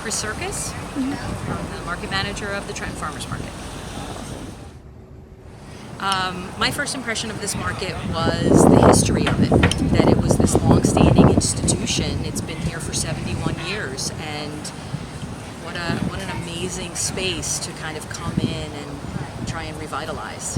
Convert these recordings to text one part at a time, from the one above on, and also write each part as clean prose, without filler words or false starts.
Chris Cirkus. I'm the market manager of the Trenton Farmers Market. My first impression of this market was the history of it, that it was this long-standing institution. It's been here for 71 years, and what an amazing space to kind of come in and try and revitalize.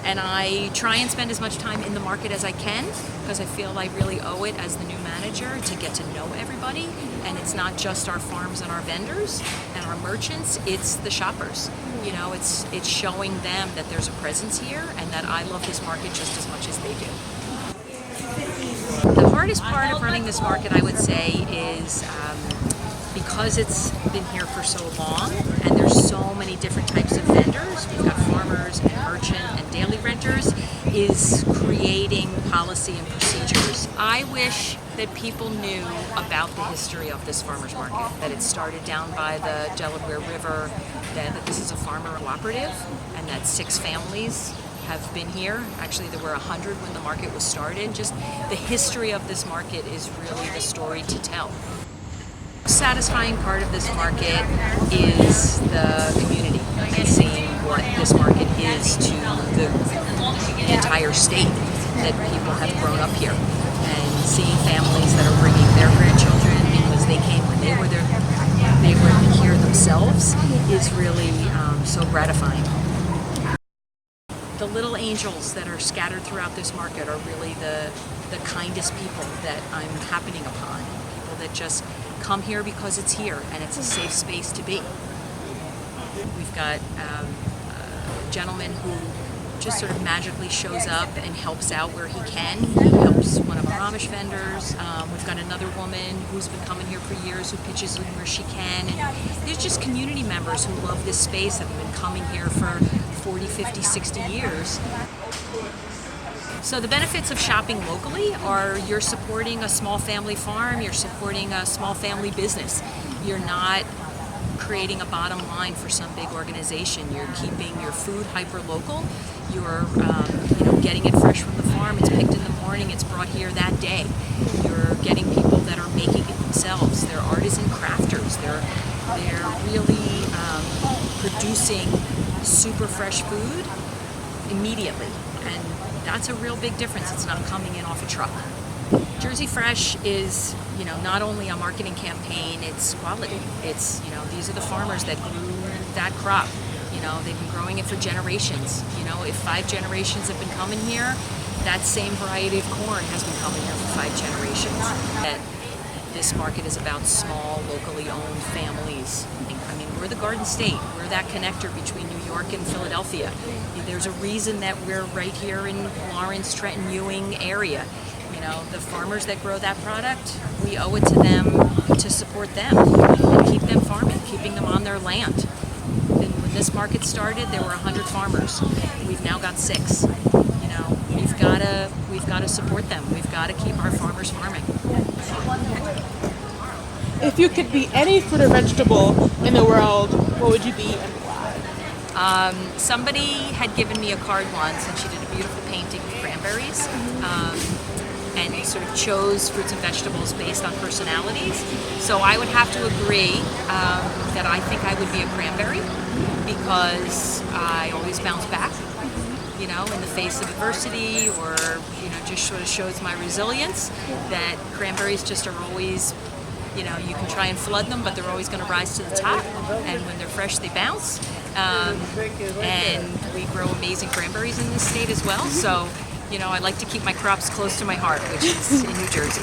And I try and spend as much time in the market as I can, because I feel I really owe it as the new manager to get to know everybody. And it's not just our farms and our vendors and our merchants, it's the shoppers. You know, it's showing them that there's a presence here and that I love this market just as much as they do. The hardest part of running this market, I would say, is because it's been here for so long and there's so many different types of vendors, we've got farmers and merchant and daily renters, is creating policy and procedures. I wish that people knew about the history of this farmers market, that it started down by the Delaware River, that this is a farmer cooperative, and that 6 families have been here. Actually, there were 100 when the market was started. Just the history of this market is really the story to tell. The satisfying part of this market is the community and seeing what this market is to the entire state, that people have grown up here, and seeing families that are bringing their grandchildren because they came when they were here themselves is really so gratifying. The little angels that are scattered throughout this market are really the kindest people that I'm happening upon. People that just come here because it's here and it's a safe space to be. We've got a gentleman who just sort of magically shows up and helps out where he can. He helps one of our Amish vendors. We've got another woman who's been coming here for years who pitches in where she can. And there's just community members who love this space that have been coming here for 40, 50, 60 years. So the benefits of shopping locally are you're supporting a small family farm, you're supporting a small family business. You're not creating a bottom line for some big organization. You're keeping your food hyper-local. You're getting it fresh from the farm. It's picked in the morning. It's brought here that day. You're getting people that are making it themselves. They're artisan crafters. They're really producing super fresh food immediately, and that's a real big difference. It's not coming in off a truck. Jersey Fresh is, not only a marketing campaign, it's quality. It's, these are the farmers that grew that crop. They've been growing it for generations. If 5 generations have been coming here, that same variety of corn has been coming here for 5 generations. That this market is about small, locally owned families. I mean, we're the Garden State. We're that connector between New York and Philadelphia. There's a reason that we're right here in Lawrence, Trenton, Ewing area. The farmers that grow that product, we owe it to them to support them and keep them farming, keeping them on their land. And when this market started, there were 100 farmers. We've now got 6. We've got to support them. We've got to keep our farmers farming. If you could be any fruit or vegetable in the world, what would you be and why? Somebody had given me a card once, and she did a beautiful painting of cranberries. And sort of chose fruits and vegetables based on personalities. So I would have to agree that I think I would be a cranberry, because I always bounce back, in the face of adversity, or, just sort of shows my resilience, that cranberries just are always, you can try and flood them, but they're always going to rise to the top. And when they're fresh, they bounce. And we grow amazing cranberries in this state as well. So I like to keep my crops close to my heart, which is in New Jersey.